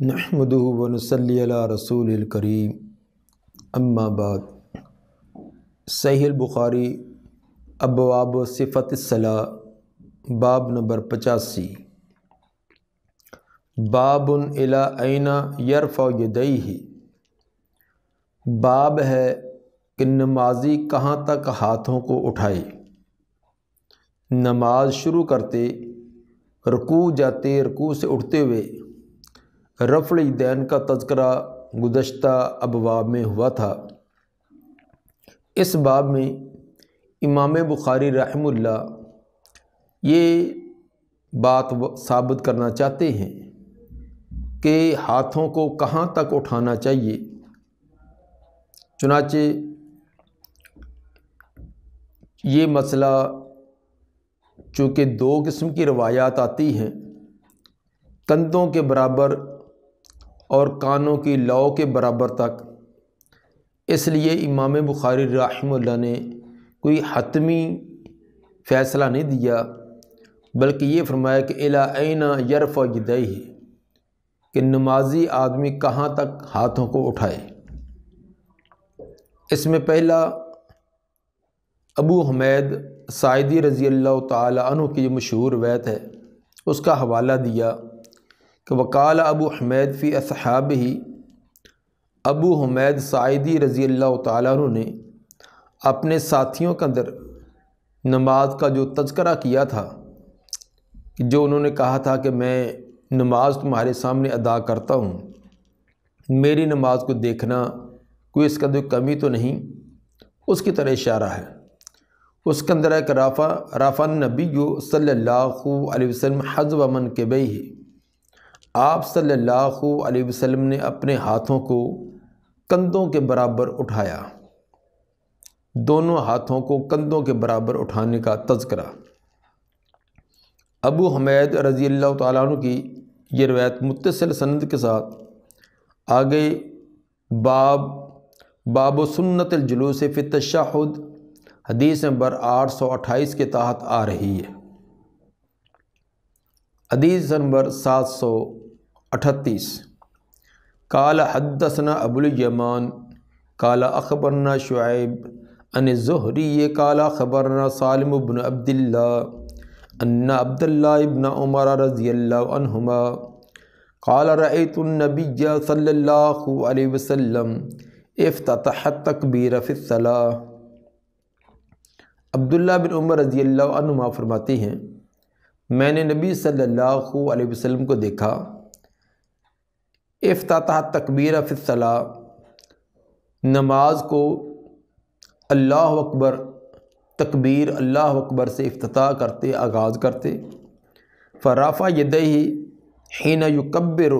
نحمدہ و نصلی علی رسول الکریم اما بعد۔ صحیح البخاری ابواب صفت الصلاۃ باب نمبر 85۔ باب الی این یرفع یدیہ، باب ہے کہ نمازی کہاں تک ہاتھوں کو اٹھائے۔ نماز شروع کرتے، رکوع جاتے، رکوع سے اٹھتے ہوئے رفع الیدین کا تذکرہ گزشتہ ابواب میں ہوا تھا۔ اس باب میں امام بخاری رحمہ اللہ یہ بات ثابت کرنا چاہتے ہیں کہ ہاتھوں کو کہاں تک اٹھانا چاہیے۔ چنانچہ یہ مسئلہ چونکہ دو قسم کی روایات آتی ہیں، کندھوں کے برابر اور کانوں کی لو کے برابر تک، اس لیے امام بخاری رحمہ اللہ نے کوئی حتمی فیصلہ نہیں دیا، بلکہ یہ فرمایا کہ الی این یرفع یدیہ، کہ نمازی آدمی کہاں تک ہاتھوں کو اٹھائے۔ اس میں پہلا ابو حمید ساعدی رضی اللہ تعالی عنہ کی جو مشہور روایت ہے اس کا حوالہ دیا کہ وقال ابو حمید فی اصحابہ، ابو حمید ساعدی رضی اللہ تعالیٰ عنہ نے اپنے ساتھیوں کے اندر نماز کا جو تذکرہ کیا تھا، جو انہوں نے کہا تھا کہ میں نماز تمہارے سامنے ادا کرتا ہوں، میری نماز کو دیکھنا، کوئی اس کا کوئی کمی تو نہیں، اس کی طرح اشارہ ہے۔ اس کے اندر ہے کہ رفع النبی صلی اللہ علیہ وسلم حذو منکبیہ، آپ صلی اللہ علیہ وسلم نے اپنے ہاتھوں کو کندھوں کے برابر اٹھایا، دونوں ہاتھوں کو کندھوں کے برابر اٹھانے کا تذکرہ۔ ابو حمید رضی اللہ تعالیٰ عنہ کی یہ روایت متصل سند کے ساتھ آگے باب سنت الجلوس فی التشہد حدیث نمبر 828 کے تحت آ رہی ہے۔ حدیث نمبر 738، قال حدثنا ابو الیمان قال اخبرنا شعیب عن الزہری قال خبرنا سالم بن عبد اللہ ان عبد اللہ بن عمر رضی اللہ عنہما قال رأیت النبی صلی اللہ علیہ وسلم افتتح التکبیر فی الصلاۃ۔ عبداللہ بن عمر رضی اللہ عنہما فرماتے ہیں، میں نے نبی صلی اللہ علیہ وسلم کو دیکھا افتتح تکبیر فی الصلاۃ، نماز کو اللہ اکبر تکبیر اللہ اکبر سے افتتاح کرتے، آغاز کرتے، فرفع یدیہ حین یکبر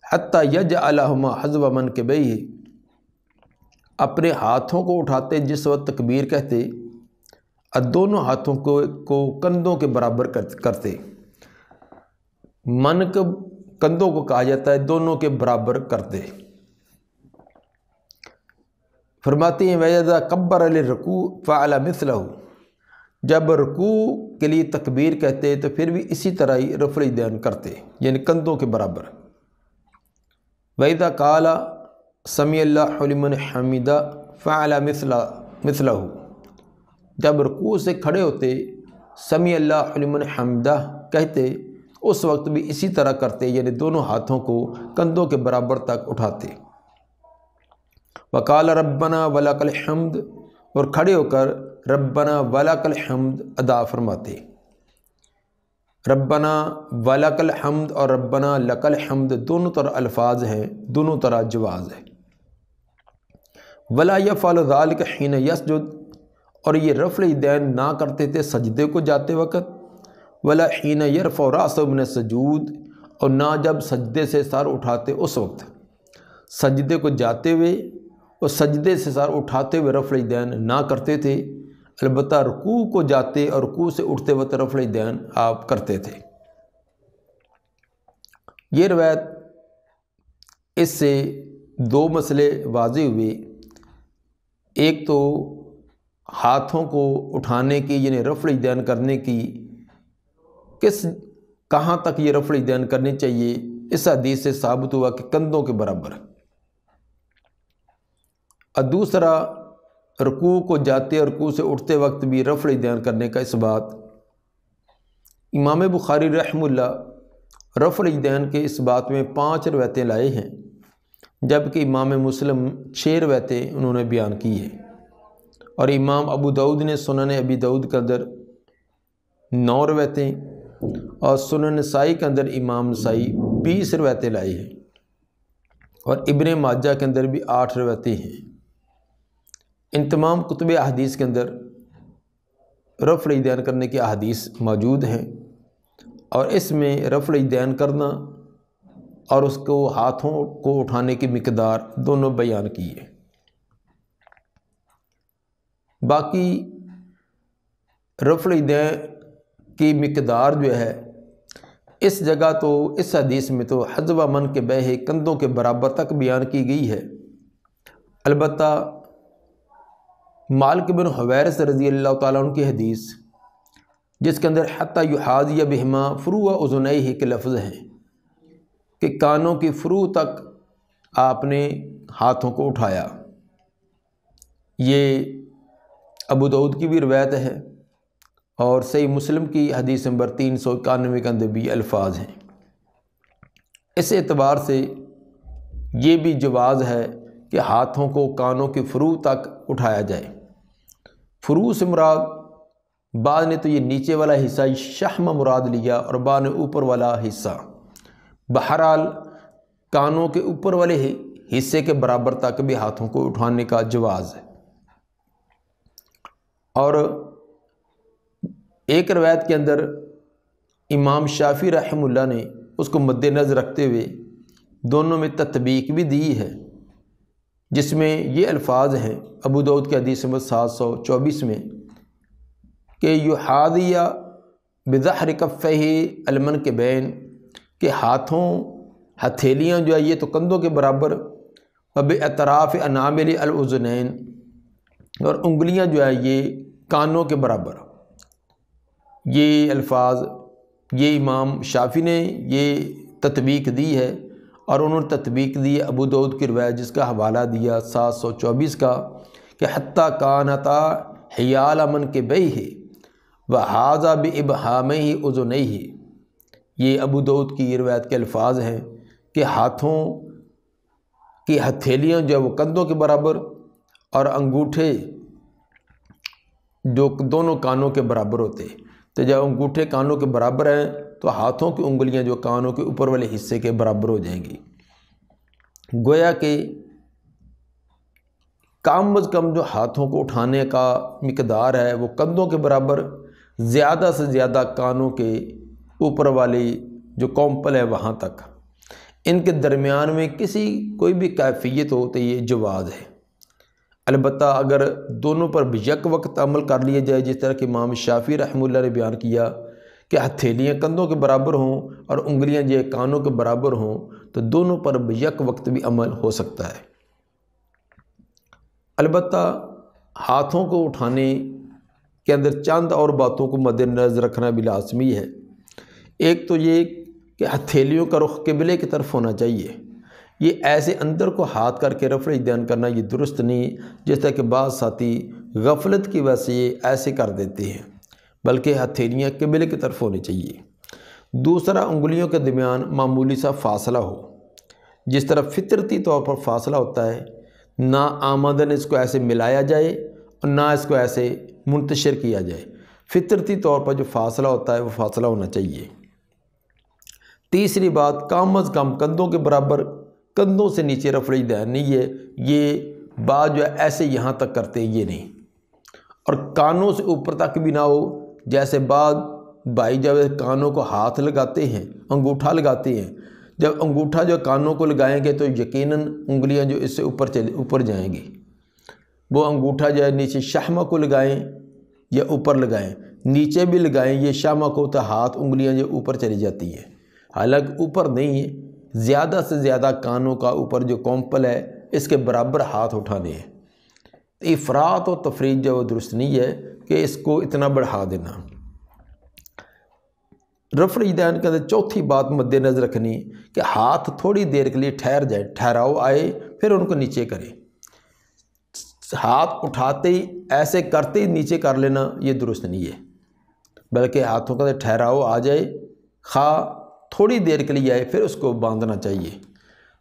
حتی یجعلہما حذو منکبیہ، اپنے ہاتھوں کو اٹھاتے جس وقت تکبیر کہتے اور دونوں ہاتھوں کو کندھوں کے برابر کرتے۔ منکب کندھوں کو کہا جاتا ہے، دونوں کے برابر کرتے۔ فرماتے ہیں وَإِذَا كَبَّرَ لِلرُّكُوعِ فَعَلَ مِثْلَهُ، جب رکوع کے لیے تکبیر کہتے تو پھر بھی اسی طرح ہی رفع الیدین کرتے، یعنی کندھوں کے برابر۔ وَإِذَا قَالَ سَمِعَ اللَّهُ لِمَنْ حَمِدَهُ فَعَلَ مِثْلَهُ، جب رکوع سے کھڑے ہوتے سمیع اللہ لمن حمدہ کہتے، اس وقت بھی اسی طرح کرتے، یعنی دونوں ہاتھوں کو کندھوں کے برابر تک اٹھاتے۔ وقال ربنا ولک الحمد، اور کھڑے ہو کر ربنا ولک الحمد ادا فرماتے۔ ربنا ولک الحمد اور ربنا لک الحمد دونوں طرح الفاظ ہیں، دونوں طرح جواز ہے۔ ولا یفعل ذلک حین یسجد، اور یہ رفع الیدین نہ کرتے تھے سجدے کو جاتے وقت، ولا حین یرفع رأسہ من السجود، اور نہ جب سجدے سے سر اٹھاتے اس وقت، سجدے کو جاتے ہوئے اور سجدے سے سر اٹھاتے ہوئے رفع الیدین نہ کرتے تھے، البتہ رکوع کو جاتے اور رکوع سے اٹھتے وقت رفع الیدین آپ کرتے تھے۔ یہ روایت اس سے دو مسئلے واضح ہوئے، ایک تو ہاتھوں کو اٹھانے کی یعنی رفع الیدین کرنے کی کہاں تک یہ رفع الیدین کرنی چاہیے، اس حدیث سے ثابت ہوا کہ کندھوں کے برابر۔ اور دوسرا، رکوع کو جاتے اور رکوع سے اٹھتے وقت بھی رفع الیدین کرنے کا اس بات، امام بخاری رحمہ اللہ رفع الیدین کے اس بات میں 5 روایتیں لائے ہیں، جبکہ امام مسلم 6 روایتیں انہوں نے بیان کی ہیں، اور امام ابو داؤد نے سنن ابی داؤد کے اندر 9 روایتیں، اور سنن نسائی کے اندر امام نسائی 20 روایتیں لائے ہیں، اور ابن ماجہ کے اندر بھی 8 روایتیں ہیں۔ ان تمام کتب احادیث کے اندر رفع الیدین کرنے کی احادیث موجود ہیں، اور اس میں رفع الیدین کرنا اور اس کو ہاتھوں کو اٹھانے کی مقدار دونوں بیان کی ہے۔ باقی رفع الیدین کی مقدار جو ہے اس جگہ تو اس حدیث میں تو حذو منکبیہ کندھوں کے برابر تک بیان کی گئی ہے۔ البتہ مالک بن حویرث رضی اللہ تعالیٰ عنہ کی حدیث جس کے اندر حتی یحاذی بہما فروع اذنیہ کے لفظ ہیں کہ کانوں کی فروع تک آپ نے ہاتھوں کو اٹھایا، یہ ابو داؤد کی بھی روایت ہے، اور صحیح مسلم کی حدیث نمبر 391 کے اندر بھی الفاظ ہیں۔ اس اعتبار سے یہ بھی جواز ہے کہ ہاتھوں کو کانوں کی فروع تک اٹھایا جائے۔ فروع سے مراد بعض نے تو یہ نیچے والا حصہ شحم مراد لیا، اور بعض نے اوپر والا حصہ۔ بہرحال کانوں کے اوپر والے حصے کے برابر تک بھی ہاتھوں کو اٹھانے کا جواز ہے۔ اور ایک روایت کے اندر امام شافعی رحمہ اللہ نے اس کو مد نظر رکھتے ہوئے دونوں میں تطبیق بھی دی ہے، جس میں یہ الفاظ ہیں ابو داؤد کی حدیث نمبر 724 میں کہ یحاذی بظہر کفیہ المنکبین، کہ ہتھیلیاں جو ہے یہ تو کندھوں کے برابر، وباطراف انامل الاذنین، اور انگلیاں جو ہے یہ کانوں کے برابر۔ یہ الفاظ یہ امام شافعی نے یہ تطبیق دی ہے، اور انہوں نے تطبیق دی ابو داؤد کی روایت جس کا حوالہ دیا 724 کا کہ حتیٰ کانتا حیال منکبیہ وہذا بابہامہ اذنیہ۔ یہ ابو داؤد کی یہ روایت کے الفاظ ہیں کہ ہاتھوں کی ہتھیلیاں جو ہے وہ کندھوں کے برابر، اور انگوٹھے جو دونوں کانوں کے برابر ہوتے ہیں۔ تو جب انگوٹھے کانوں کے برابر ہیں تو ہاتھوں کی انگلیاں جو کانوں کے اوپر والے حصے کے برابر ہو جائیں گی۔ گویا کہ کم از کم جو ہاتھوں کو اٹھانے کا مقدار ہے وہ کندھوں کے برابر، زیادہ سے زیادہ کانوں کے اوپر والی جو کومپل ہے وہاں تک۔ ان کے درمیان میں کوئی بھی کیفیت ہو تو یہ جواز ہے۔ البتہ اگر دونوں پر یک وقت عمل کر لیا جائے، جس طرح کہ امام شافعی رحمہ اللہ نے بیان کیا کہ ہتھیلیاں کندھوں کے برابر ہوں اور انگلیاں جو کانوں کے برابر ہوں، تو دونوں پر یک وقت بھی عمل ہو سکتا ہے۔ البتہ ہاتھوں کو اٹھانے کے اندر چند اور باتوں کو مد نظر رکھنا بھی لازمی ہے۔ ایک تو یہ کہ ہتھیلیوں کا رخ قبلے کی طرف ہونا چاہیے۔ یہ ایسے اندر کو ہاتھ کر کے رفع الیدین کرنا یہ درست نہیں، جس طرح کہ بعض ساتھی غفلت کی وجہ سے یہ ایسے کر دیتے ہیں، بلکہ ہتھیلیاں قبلے کی طرف ہونی چاہیے۔ دوسرا، انگلیوں کے درمیان معمولی سا فاصلہ ہو، جس طرح فطرتی طور پر فاصلہ ہوتا ہے، نہ آمدن اس کو ایسے ملایا جائے اور نہ اس کو ایسے منتشر کیا جائے۔ فطرتی طور پر جو فاصلہ ہوتا ہے وہ فاصلہ ہونا چاہیے۔ تیسری بات، کم از کم کندھوں کے برابر، کندھوں سے نیچے رفع الیدین نہیں ہے، یہ بات جو ہے ایسے یہاں تک کرتے ہیں یہ نہیں، اور کانوں سے اوپر تک بھی نہ ہو، جیسے بعض بھائی جب کانوں کو ہاتھ لگاتے ہیں، انگوٹھا لگاتے ہیں، جب انگوٹھا جو کانوں کو لگائیں گے تو یقیناً انگلیاں جو اس سے اوپر جائیں گی۔ وہ انگوٹھا جو ہے نیچے شہمہ کو لگائیں یا اوپر لگائیں، نیچے بھی لگائیں یہ شہمہ کو، تو ہاتھ انگلیاں جو اوپر چلی جاتی ہیں، حالانکہ اوپر نہیں ہے، زیادہ سے زیادہ کانوں کا اوپر جو کومپل ہے اس کے برابر ہاتھ اٹھانے ہیں۔ افراط و تفریط جو درست نہیں ہے کہ اس کو اتنا بڑھا دینا۔ رفع الیدین کے اندر چوتھی بات مد نظر رکھنی کہ ہاتھ تھوڑی دیر کے لیے ٹھہر جائے، ٹھہراؤ آئے، پھر ان کو نیچے کریں۔ ہاتھ اٹھاتے ہی ایسے کرتے ہی نیچے کر لینا یہ درست نہیں ہے، بلکہ ہاتھوں کا ٹھہراؤ آ جائے، خواہ تھوڑی دیر کے لیے آئے، پھر اس کو باندھنا چاہیے۔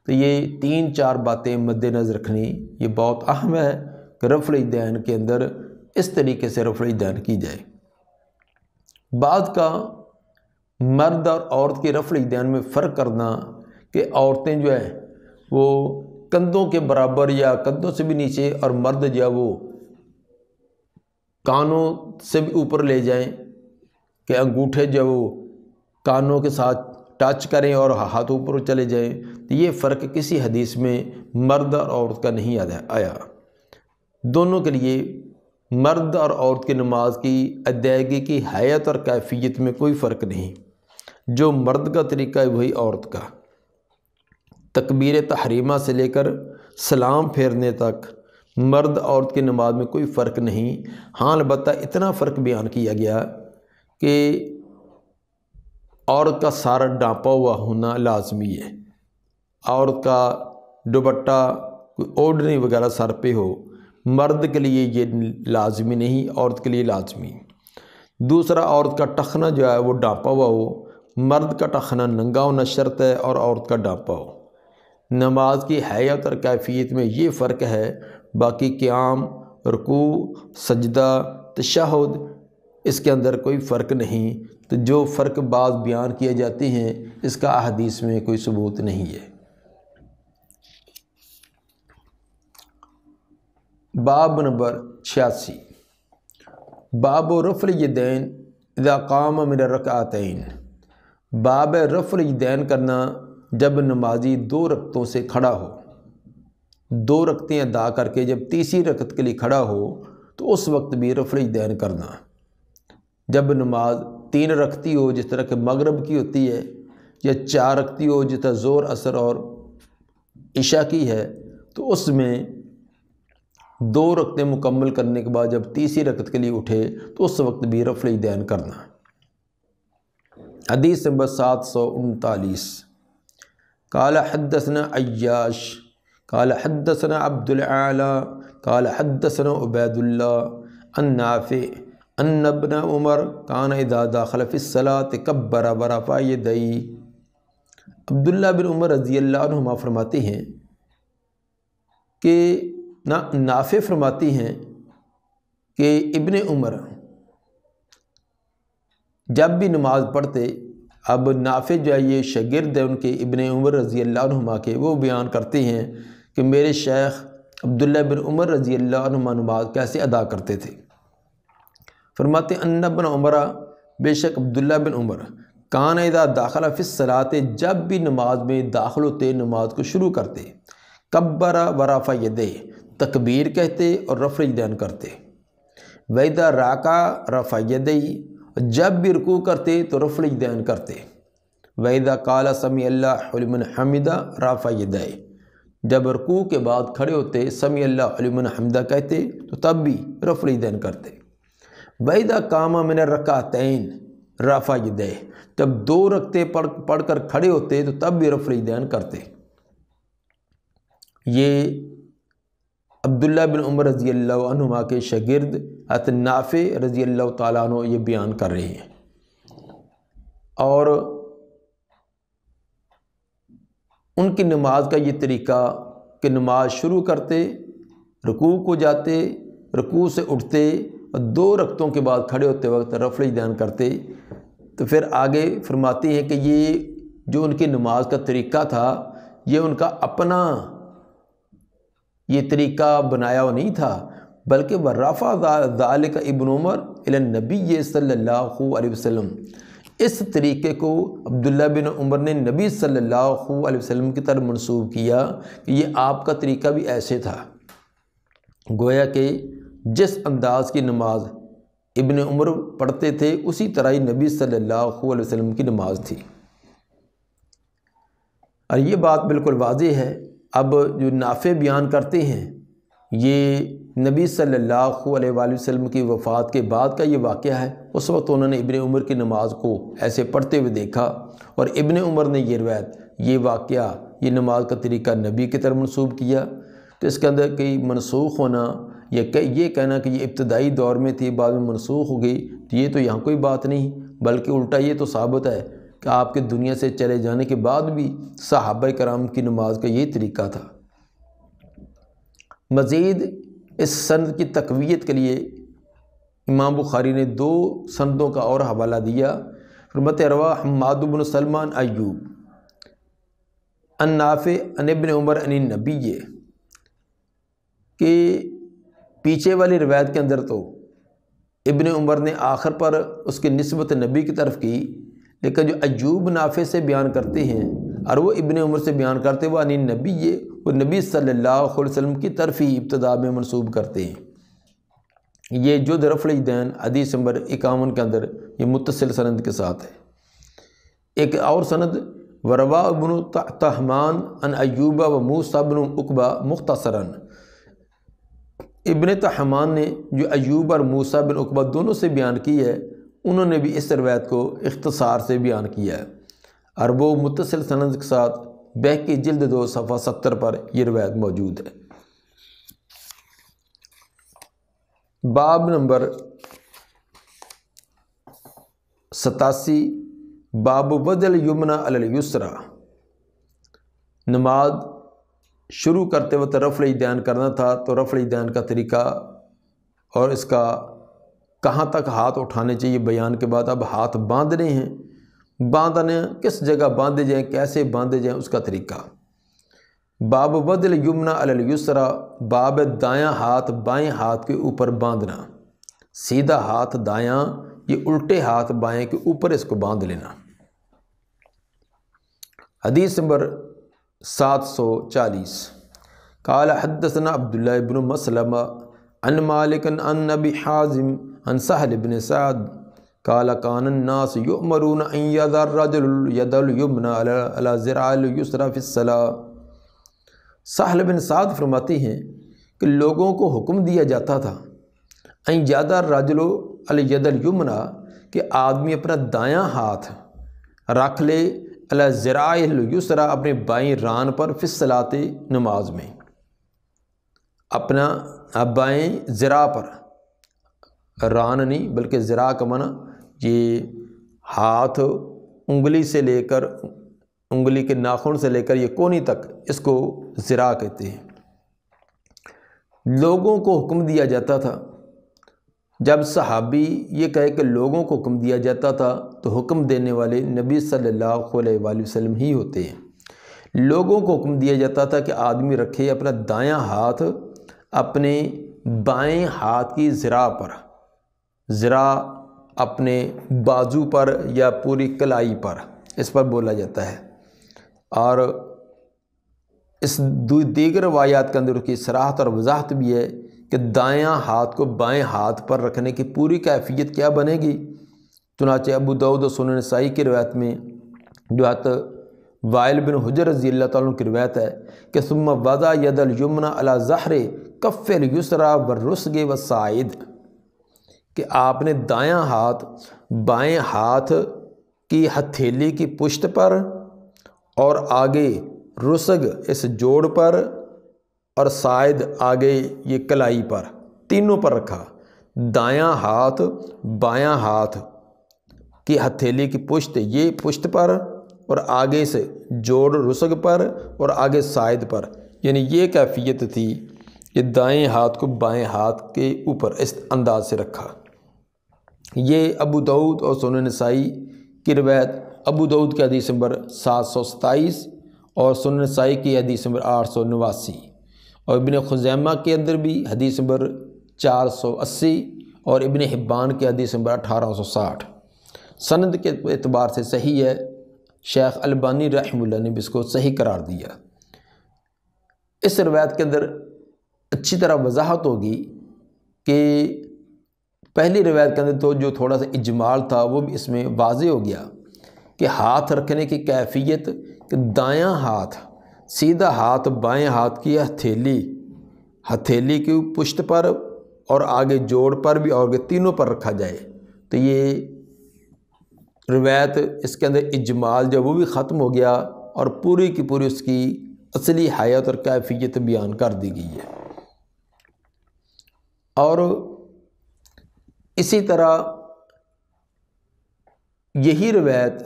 تو یہ 3-4 باتیں مد نظر رکھنی یہ بہت اہم ہے کہ رفع الیدین کے اندر اس طریقے سے رفع الیدین کی جائے۔ بعض کا مرد اور عورت کے رفع الیدین میں فرق کرنا کہ عورتیں جو ہے وہ کندھوں کے برابر یا کندھوں سے بھی نیچے، اور مرد جو ہے وہ کانوں سے بھی اوپر لے جائیں کہ انگوٹھے جو وہ کانوں کے ساتھ ٹچ کریں اور ہاتھ اوپر چلے جائیں، تو یہ فرق کسی حدیث میں مرد اور عورت کا نہیں آیا۔ دونوں کے لیے مرد اور عورت کی نماز کی ادائیگی کی حیت اور کیفیت میں کوئی فرق نہیں، جو مرد کا طریقہ ہے وہی عورت کا۔ تکبیر تحریمہ سے لے کر سلام پھیرنے تک مرد عورت کی نماز میں کوئی فرق نہیں۔ ہاں البتہ اتنا فرق بیان کیا گیا کہ عورت کا سارا ڈانپا ہوا ہونا لازمی ہے، عورت کا دوپٹہ کوئی اوڑھنی وغیرہ سر پہ ہو، مرد کے لیے یہ لازمی نہیں، عورت کے لیے لازمی۔ دوسرا، عورت کا ٹخنا جو ہے وہ ڈانپا ہوا ہو، مرد کا ٹخنا ننگا ہونا شرط ہے اور عورت کا ڈانپا ہو۔ نماز کی حیت اور کیفیت میں یہ فرق ہے، باقی قیام، رکوع، سجدہ، تشہد اس کے اندر کوئی فرق نہیں۔ تو جو فرق بعض بیان کیے جاتے ہیں اس کا احادیث میں کوئی ثبوت نہیں ہے۔ باب نمبر 86، باب رفع الیدین اذا قام من الرکعتین، باب رفع الیدین کرنا جب نمازی 2 رکعتوں سے کھڑا ہو، 2 رکعتیں ادا کر کے جب تیسری رکعت کے لیے کھڑا ہو تو اس وقت بھی رفع الیدین کرنا۔ جب نماز 3 رکعتی ہو جس طرح کہ مغرب کی ہوتی ہے، یا 4 رکعتی ہو جس طرح ظہر، عصر اور عشاء کی ہے، تو اس میں 2 رکعتیں مکمل کرنے کے بعد جب تیسری رکعت کے لیے اٹھے تو اس وقت بھی رفع الیدین کرنا۔ حدیث نمبر 739، قال حدثنا عیاش قال حدثنا عبد الاعلی قال حدثنا عبید اللہ عن نافع ان ابن عمر کان اذا دخل فی الصلاۃ کبر ورفع یدیہ۔ عبداللہ بن عمر رضی اللہ عنہما فرماتے ہیں کہ نافع فرماتی ہیں کہ ابن عمر جب بھی نماز پڑھتے، اب نافع جو ہے یہ شاگرد ہے ان کے ابن عمر رضی اللہ عنہما کے، وہ بیان کرتے ہیں کہ میرے شیخ عبداللہ بن عمر رضی اللہ عنہما نماز کیسے ادا کرتے تھے۔ فرماتے ان ابن عمر، بے شک عبداللہ بن عمر، کان اذا داخل فی الصلاۃ، جب بھی نماز میں داخل ہوتے نماز کو شروع کرتے، کبر ورفع یدیہ، تکبیر کہتے اور رفع الیدین کرتے، وَإِذَا رَكَعَ رَفَعَ یدیہ، جب بھی رکوع کرتے تو رفع الیدین کرتے، وَإِذَا قَالَ سَمِعَ اللَّهُ لِمَنْ حَمِدَهُ رَفَعَ یدیہ، جب رکوع کے بعد کھڑے ہوتے سمیع اللہ لمن حمدہ کہتے تو تب بھی رفع الیدین کرتے، وَإِذَا قَامَ مِنَ الرَّكْعَتَيْنِ رَفَعَ یدیہ، جب 2 رکعتیں پڑھ کر کھڑے ہوتے تو تب بھی رفع الیدین کرتے۔ یہ عبداللہ بن عمر رضی اللہ عنہما کے شاگرد حضرت نافع رضی اللہ تعالیٰ عنہ یہ بیان کر رہے ہیں، اور ان کی نماز کا یہ طریقہ کہ نماز شروع کرتے، رکوع کو جاتے، رکوع سے اٹھتے اور 2 رکعتوں کے بعد کھڑے ہوتے وقت رفع الیدین کرتے۔ تو پھر آگے فرماتے ہیں کہ یہ جو ان کی نماز کا طریقہ تھا یہ ان کا اپنا یہ طریقہ بنایا ہوا نہیں تھا، بلکہ ورفع ذالک ابن عمر الی النبی صلی اللہ علیہ وسلم، اس طریقے کو عبداللہ بن عمر نے نبی صلی اللہ علیہ وسلم کی طرف منسوب کیا کہ یہ آپ کا طریقہ بھی ایسے تھا، گویا کہ جس انداز کی نماز ابن عمر پڑھتے تھے اسی طرح ہی نبی صلی اللہ علیہ وسلم کی نماز تھی۔ اور یہ بات بالکل واضح ہے۔ اب جو نافع بیان کرتے ہیں یہ نبی صلی اللہ علیہ وآلہ وسلم کی وفات کے بعد کا یہ واقعہ ہے۔ اس وقت انہوں نے ابن عمر کی نماز کو ایسے پڑھتے ہوئے دیکھا، اور ابن عمر نے یہ روایت، یہ واقعہ، یہ نماز کا طریقہ نبی کی طرف منسوب کیا۔ تو اس کے اندر کئی منسوخ ہونا یا یہ کہنا کہ یہ ابتدائی دور میں تھی بعد میں منسوخ ہو گئی، تو یہ تو یہاں کوئی بات نہیں، بلکہ الٹا یہ تو ثابت ہے کہ آپ کے دنیا سے چلے جانے کے بعد بھی صحابہ کرام کی نماز کا یہی طریقہ تھا۔ مزید اس سند کی تقویت کے لیے امام بخاری نے 2 سندوں کا اور حوالہ دیا۔ فرماتے روا حماد بن سلمان ایوب ان نافع ان ابن عمر ان النبی، کہ پیچھے والی روایت کے اندر تو ابن عمر نے آخر پر اس کی نسبت نبی کی طرف کی، لیکن جو ایوب نافع سے بیان کرتے ہیں اور وہ ابن عمر سے بیان کرتے وہ ان النبی، وہ نبی صلی اللہ علیہ وسلم کی طرف ہی ابتدا میں منسوب کرتے ہیں۔ یہ جو رفع الیدین حدیث نمبر 51 کے اندر یہ متصل سند کے ساتھ ہے۔ ایک اور سند وروا ابن تہمان ان ایوب و موسیٰ بن عقبہ مختصراً، ابن تہمان نے جو ایوب اور موسیٰ بن عقبہ دونوں سے بیان کی ہے، انہوں نے بھی اس روایت کو اختصار سے بیان کیا ہے، اور وہ متصل سند کے ساتھ بہقی جلد 2 صفحہ 70 پر یہ روایت موجود ہے۔ باب نمبر 87، باب بدل یمنا علی الیسری، نماز شروع کرتے وقت رفع الیدین کرنا تھا، تو رفع الیدین کا طریقہ اور اس کا کہاں تک ہاتھ اٹھانے چاہیے بیان کے بعد اب ہاتھ باندھنے ہیں، باندھنے کس جگہ باندھے جائیں، کیسے باندھے جائیں، اس کا طریقہ۔ باب بدل یمنا علی الیسری، باب دایاں ہاتھ بائیں ہاتھ کے اوپر باندھنا، سیدھا ہاتھ دایاں، یہ الٹے ہاتھ بائیں کے اوپر اس کو باندھ لینا۔ حدیث نمبر 740، قال حدثنا عبداللہ بن مسلمہ عن مالک عن ابی حازم عن سہل بن سعد قال کان الناس یؤمرون ان یضع الرجل ید الیمنی علی ذراع الیسری فی الصلاۃ۔ سہل بن سعد فرماتے ہیں کہ لوگوں کو حکم دیا جاتا تھا ان یضع الرجل علی ید الیمنی، کہ آدمی اپنا دایاں ہاتھ رکھ لے علی ذراع الیسری، اپنے بائیں ران پر، فی الصلاۃ، نماز میں، اپنا بائیں ذراع پر، ران نہیں بلکہ ذراع کا معنی یہ ہاتھ انگلی سے لے کر، انگلی کے ناخن سے لے کر یہ کونی تک، اس کو ذراع کہتے ہیں۔ لوگوں کو حکم دیا جاتا تھا، جب صحابی یہ کہے کہ لوگوں کو حکم دیا جاتا تھا تو حکم دینے والے نبی صلی اللہ علیہ وآلہ وسلم ہی ہوتے ہیں۔ لوگوں کو حکم دیا جاتا تھا کہ آدمی رکھے اپنا دایاں ہاتھ اپنے بائیں ہاتھ کی ذراع پر، ذراع اپنے بازو پر یا پوری کلائی پر، اس پر بولا جاتا ہے۔ اور اس دیگر روایات کے اندر کی صراحت اور وضاحت بھی ہے کہ دایاں ہاتھ کو بائیں ہاتھ پر رکھنے کی پوری کیفیت کیا بنے گی۔ چنانچہ ابو داؤد و سنن نسائی کی روایت میں جو وائل بن حجر رضی اللہ تعالیٰ عنہ کی روایت ہے کہ ثم وضع ید الیمنی علی ظہر کف الیسری والرسغ والصاعد، کہ آپ نے دایاں ہاتھ بائیں ہاتھ کی ہتھیلی کی پشت پر اور آگے رسغ اس جوڑ پر اور صاعد آگے یہ کلائی پر، تینوں پر رکھا۔ دایاں ہاتھ بایاں ہاتھ کی ہتھیلی کی پشت، یہ پشت پر، اور آگے سے جوڑ رسغ پر اور آگے صاعد پر، یعنی یہ کیفیت تھی کہ دائیں ہاتھ کو بائیں ہاتھ کے اوپر اس انداز سے رکھا۔ یہ ابو داؤد اور سنن نسائی کی روایت، ابو داؤد کی حدیث نمبر 727 اور سنن نسائی کی حدیث نمبر 889، اور ابن خزیمہ کے اندر بھی حدیث نمبر 480 اور ابن حبان کی حدیث نمبر 1860۔ سند کے اعتبار سے صحیح ہے، شیخ البانی رحمہ اللہ نے بھی اس کو صحیح قرار دیا۔ اس روایت کے اندر اچھی طرح وضاحت ہوگی کہ پہلی روایت کے اندر تو جو تھوڑا سا اجمال تھا وہ بھی اس میں واضح ہو گیا کہ ہاتھ رکھنے کی کیفیت، کہ دایاں ہاتھ سیدھا ہاتھ بائیں ہاتھ کی ہتھیلی ہتھیلی کی پشت پر اور آگے جوڑ پر بھی اور تینوں پر رکھا جائے۔ تو یہ روایت اس کے اندر اجمال جو وہ بھی ختم ہو گیا اور پوری کی پوری اس کی اصلی حیت اور کیفیت بیان کر دی گئی ہے۔ اور اسی طرح یہی روایت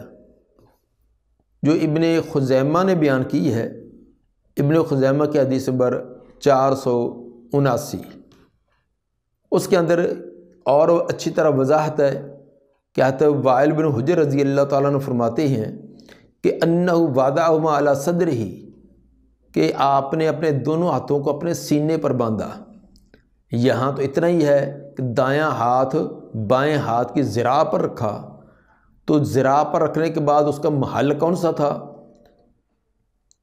جو ابن خزیمہ نے بیان کی ہے، ابن خزیمہ کی حدیث نمبر 479، اس کے اندر اور اچھی طرح وضاحت ہے کہ حضرت وائل بن حجر رضی اللہ تعالیٰ عنہ فرماتے ہیں کہ انہ وضعہما علی صدرہ، کہ آپ نے اپنے دونوں ہاتھوں کو اپنے سینے پر باندھا۔ یہاں تو اتنا ہی ہے کہ دایاں ہاتھ بائیں ہاتھ کی ذراع پر رکھا، تو ذراع پر رکھنے کے بعد اس کا محل کون سا تھا؟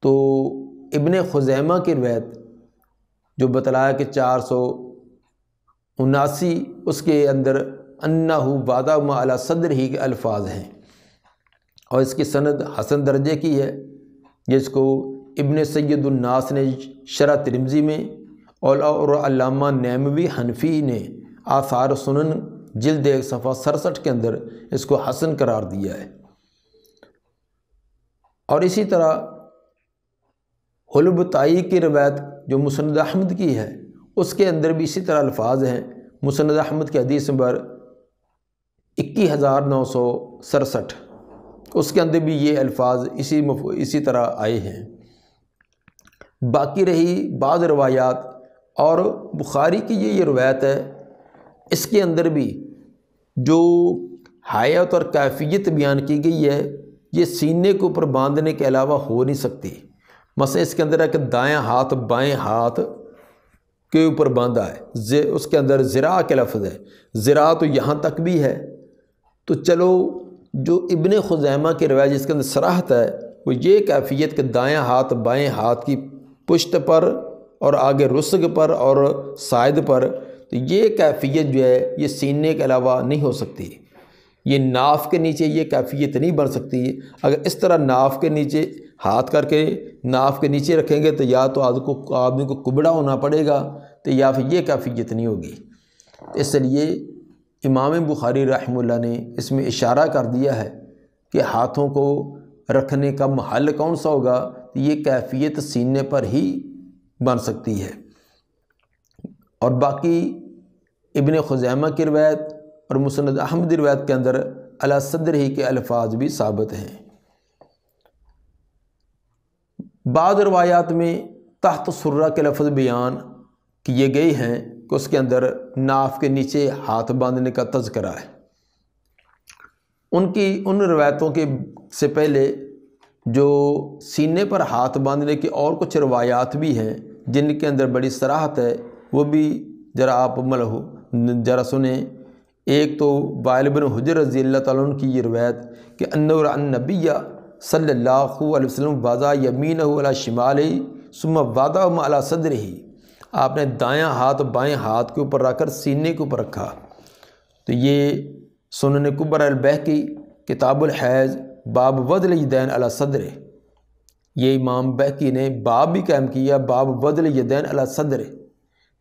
تو ابن خزیمہ کی روایت جو بتلایا کہ 479، اس کے اندر انہ وضعہما علی صدرہ کے الفاظ ہیں، اور اس کی سند حسن درجے کی ہے، جس کو ابن سید الناس نے شرح ترمذی میں اور علامہ نیموی حنفی نے آثار سنن جلد 1 صفحہ 67 کے اندر اس کو حسن قرار دیا ہے۔ اور اسی طرح حلب طائی کی روایت جو مسند احمد کی ہے، اس کے اندر بھی اسی طرح الفاظ ہیں۔ مسند احمد کی حدیث نمبر 21967، اس کے اندر بھی یہ الفاظ اسی طرح آئے ہیں۔ باقی رہی بعض روایات، اور بخاری کی یہ روایت ہے، اس کے اندر بھی جو حیت اور کیفیت بیان کی گئی ہے یہ سینے کے اوپر باندھنے کے علاوہ ہو نہیں سکتی۔ مثلا اس کے اندر ہے کہ دایاں ہاتھ بائیں ہاتھ کے اوپر باندھا ہے، اس کے اندر ذراع کے لفظ ہے، ذراع تو یہاں تک بھی ہے۔ تو چلو جو ابن خزیمہ کی روایت جس کے اندر صراحت ہے وہ یہ کیفیت کہ دایاں ہاتھ بائیں ہاتھ کی پشت پر اور آگے رسغ پر اور سائد پر، تو یہ کیفیت جو ہے یہ سینے کے علاوہ نہیں ہو سکتی۔ یہ ناف کے نیچے یہ کیفیت نہیں بن سکتی۔ اگر اس طرح ناف کے نیچے ہاتھ کر کے ناف کے نیچے رکھیں گے تو یا تو آدمی کو کبڑا ہونا پڑے گا، تو یا پھر یہ کیفیت نہیں ہوگی۔ اس لیے امام بخاری رحمہ اللہ نے اس میں اشارہ کر دیا ہے کہ ہاتھوں کو رکھنے کا محل کون سا ہوگا، تو یہ کیفیت سینے پر ہی بن سکتی ہے۔ اور باقی ابن خزیمہ کی روایت اور مسند احمد روایت کے اندر علی صدرہ کے الفاظ بھی ثابت ہیں۔ بعض روایات میں تحت سرہ کے لفظ بیان کیے گئے ہیں کہ اس کے اندر ناف کے نیچے ہاتھ باندھنے کا تذکرہ ہے۔ ان روایتوں کے سے پہلے جو سینے پر ہاتھ باندھنے کی اور کچھ روایات بھی ہیں جن کے اندر بڑی صراحت ہے، وہ بھی ذرا آپ ذرا سنیں۔ ایک تو وائل بن حجر رضی اللہ تعالیٰ عنہ کی یہ روایت کہ انور النبی صلی اللہ علیہ وسلم وضع یمینہ علی شمالہ ثم وضعہما علی صدرہ، آپ نے دایاں ہاتھ بائیں ہاتھ کے اوپر رکھ کر سینے کے اوپر رکھا۔ تو یہ سنن کبری البیہقی کتاب الحیض باب وضع الیدین علی صدرہ، یہ امام بیہقی نے باب بھی قائم کیا، باب وضع الیدین علی صدرہ،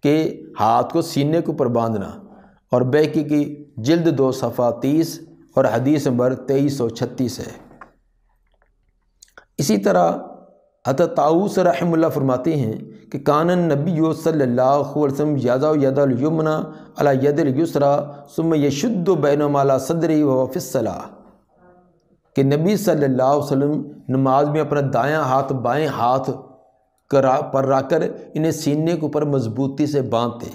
کہ ہاتھ کو سینے کے اوپر باندھنا، اور بیہقی کی جلد 2 صفحہ 30 اور حدیث نمبر 2336 ہے۔ اسی طرح حضرت طاؤوس رحمہ اللہ فرماتے ہیں کہ کان النبی صلی اللہ علیہ وسلم یضع ید الیمنی علی ید الیسری ثم یشد بینہما علی صدرہ وهو فی الصلاۃ، کہ نبی صلی اللہ علیہ وسلم نماز میں اپنا دایاں ہاتھ بائیں ہاتھ پر رکھ کر انہیں سینے کے اوپر مضبوطی سے باندھتے۔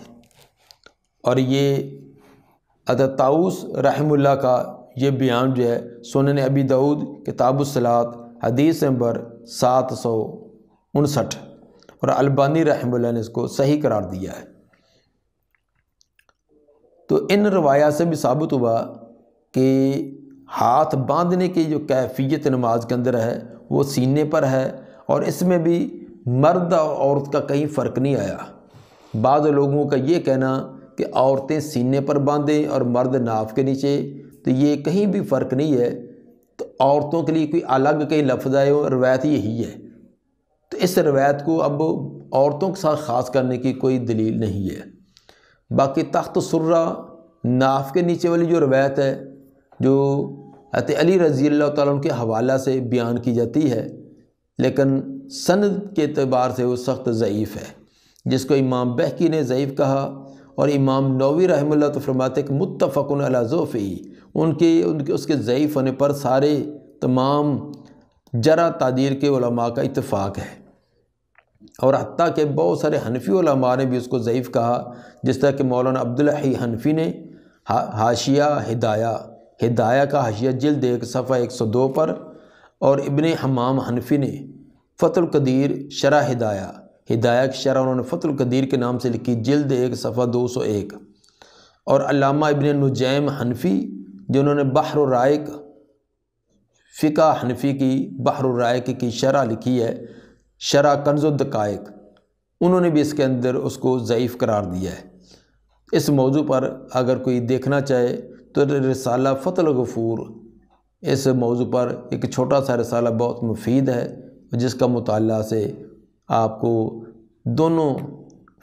اور یہ حضرت طاؤوس رحمہ اللہ کا یہ بیان جو ہے سنن ابی داؤد کتاب الصلاۃ حدیث نمبر 759، اور البانی رحمہ اللہ نے اس کو صحیح قرار دیا ہے۔ تو ان روایات سے بھی ثابت ہوا کہ ہاتھ باندھنے کی جو کیفیت نماز کے اندر ہے وہ سینے پر ہے، اور اس میں بھی مرد اور عورت کا کہیں فرق نہیں آیا۔ بعض لوگوں کا یہ کہنا کہ عورتیں سینے پر باندھیں اور مرد ناف کے نیچے، تو یہ کہیں بھی فرق نہیں ہے۔ تو عورتوں کے لیے کوئی الگ کئی لفظ ہے، روایت یہی ہے۔ تو اس روایت کو اب عورتوں کے ساتھ خاص کرنے کی کوئی دلیل نہیں ہے۔ باقی تخت سرہ ناف کے نیچے والی جو روایت ہے جو حضرت علی رضی اللہ تعالیٰ عنہ کے حوالہ سے بیان کی جاتی ہے، لیکن سند کے اعتبار سے وہ سخت ضعیف ہے، جس کو امام بہقی نے ضعیف کہا، اور امام نووی رحمہ اللہ تو فرماتے ہیں کہ متفق علی ضعفہ، اس کے ضعیف ہونے پر سارے تمام جرح تعدیل کے علماء کا اتفاق ہے، اور حتیٰ کہ بہت سارے حنفی علماء نے بھی اس کو ضعیف کہا، جس طرح کہ مولانا عبدالحی حنفی نے حاشیہ ہدایہ کا حاشیہ جلد 1 صفحہ 102 پر، اور ابن حمام حنفی نے فتح القدیر شرح ہدایہ کی شرح انہوں نے فتح القدیر کے نام سے لکھی، جلد 1 صفحہ 201، اور علامہ ابن نجیم حنفی جنہوں نے بحر الرائق فقہ حنفی کی بحر الرائق کی شرح لکھی ہے، شرح کنز الدقائق، انہوں نے بھی اس کے اندر اس کو ضعیف قرار دیا ہے۔ اس موضوع پر اگر کوئی دیکھنا چاہے تو رسالہ فتح الغفور، اس موضوع پر ایک چھوٹا سا رسالہ بہت مفید ہے، جس کا مطالعہ سے آپ کو دونوں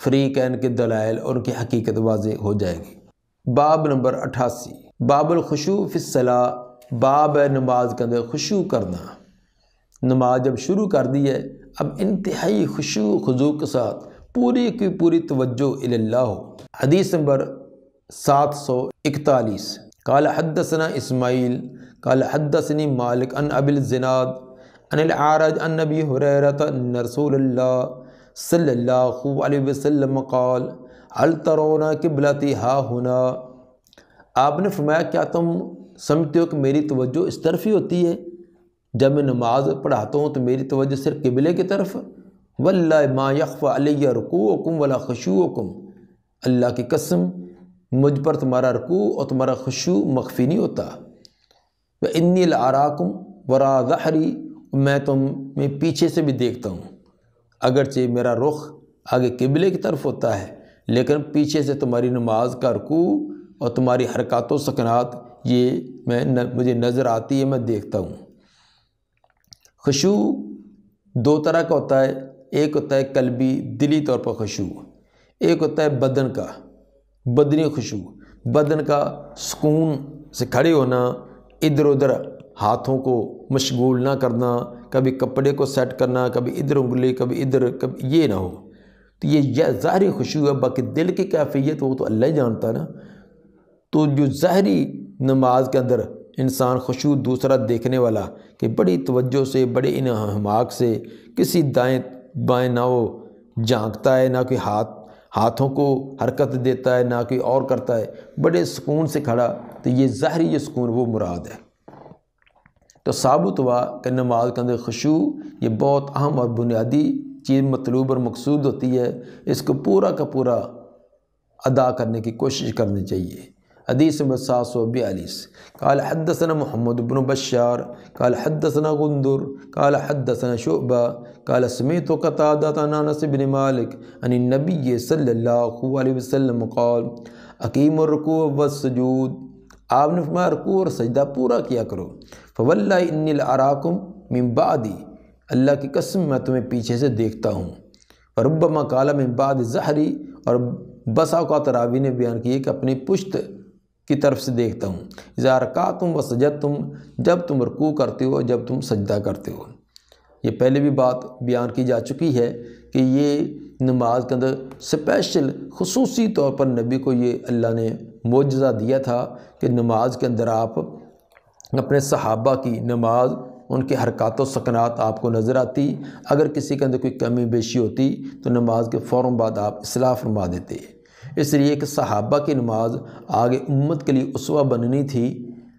فریقین کے دلائل اور ان کی حقیقت واضح ہو جائے گی۔ باب نمبر 88، باب الخشوع فی الصلاۃ، باب ہے نماز کے اندر خشوع کرنا۔ نماز جب شروع کر دی ہے، اب انتہائی خشوع خضوع کے ساتھ پوری کی پوری توجہ الی اللہ ہو۔ حدیث نمبر 741، قال حدثنا اسماعیل قال حدثنی مالک عن ابی الزناد عن العارج عن ابی ہریرہ ان رسول اللہ صلی اللہ علیہ وسلم قال هل ترون قبلتی ہا ہنا، آپ نے فرمایا کیا تم سمجھتے ہو کہ میری توجہ اس طرف ہی ہوتی ہے؟ جب میں نماز پڑھاتا ہوں تو میری توجہ صرف قبلے کی طرف، واللہ ما یخفی علی رکوعکم ولا خشوعکم، اللہ کی قسم مجھ پر تمہارا رکوع اور تمہارا خشوع مخفی نہیں ہوتا، وانی لاراکم وراء ظہری، میں تمہیں پیچھے سے بھی دیکھتا ہوں، اگرچہ میرا رخ آگے قبلے کی طرف ہوتا ہے لیکن پیچھے سے تمہاری نماز کا رکوع اور تمہاری حرکات و سکنات یہ مجھے نظر آتی ہے، میں دیکھتا ہوں۔ خشوع دو طرح کا ہوتا ہے، ایک ہوتا ہے قلبی دلی طور پر خشوع، ایک ہوتا ہے بدن کا بدنی خشوع، بدن کا سکون سے کھڑے ہونا، ادھر ادھر ہاتھوں کو مشغول نہ کرنا، کبھی کپڑے کو سیٹ کرنا، کبھی ادھر انگلی کبھی ادھر، کبھی یہ نہ ہو، تو یہ ظاہری خشوع ہے۔ باقی دل کی کیفیت وہ تو اللہ ہی جانتا ہے نا۔ تو جو ظاہری نماز کے اندر انسان خشوع دوسرا دیکھنے والا کہ بڑی توجہ سے بڑے انہماک سے کسی دائیں بائیں نہ وہ جھانکتا ہے، نہ کوئی ہاتھوں کو حرکت دیتا ہے، نہ کوئی اور کرتا ہے، بڑے سکون سے کھڑا، تو یہ ظاہری یہ سکون وہ مراد ہے۔ تو ثابت ہوا کہ نماز کے اندر خشوع یہ بہت اہم اور بنیادی چیز مطلوب اور مقصود ہوتی ہے، اس کو پورا کا پورا ادا کرنے کی کوشش کرنی چاہیے۔ حدیث نمبر 742، قال حدثنا محمد بن بشار قال حدثنا غندر قال حدثنا شعبہ قال سمعت قتادہ عن انس بن مالک عن النبی صلی اللہ علیہ وسلم قال اقیموا الرکوع والسجود، آپ نے فرمایا رکوع اور سجدہ پورا کیا کرو، فواللہ انی لاراکم من بعدی، اللہ کی قسم میں تمہیں پیچھے سے دیکھتا ہوں، وربما قال من بعد ظہری، اور بس اوقات راوی نے بیان کیے کہ اپنی پشت کی طرف سے دیکھتا ہوں، اذا رکعتم وسجدتم، جب تم رکوع کرتے ہو جب تم سجدہ کرتے ہو۔ یہ پہلے بھی بات بیان کی جا چکی ہے کہ یہ نماز کے اندر اسپیشل خصوصی طور پر نبی کو یہ اللہ نے معجزہ دیا تھا کہ نماز کے اندر آپ اپنے صحابہ کی نماز ان کے حرکات و سکنات آپ کو نظر آتی، اگر کسی کے اندر کوئی کمی بیشی ہوتی تو نماز کے فوراً بعد آپ اصلاح فرما دیتے۔ اس لیے کہ صحابہ کی نماز آگے امت کے لیے اسوہ بننی تھی،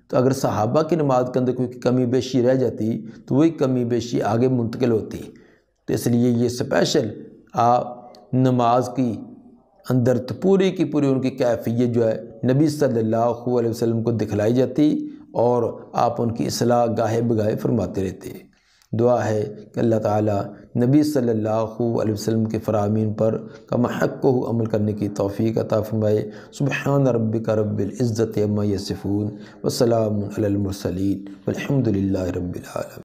تو اگر صحابہ کی نماز کے اندر کوئی کمی بیشی رہ جاتی تو وہی کمی بیشی آگے منتقل ہوتی، تو اس لیے یہ اسپیشل آپ نماز کی اندر تو پوری کی پوری ان کی کیفیت جو ہے نبی صلی اللہ علیہ وسلم کو دکھلائی جاتی اور آپ ان کی اصلاح گاہے بگاہے فرماتے رہتے۔ دعا ہے کہ اللہ تعالیٰ نبی صلی اللہ علیہ وسلم کے فرامین پر کما حقہ عمل کرنے کی توفیق عطا فرمائے۔ سبحان ربک رب العزت عما یصفون وسلام علی المرسلین والحمد للہ رب العالمین۔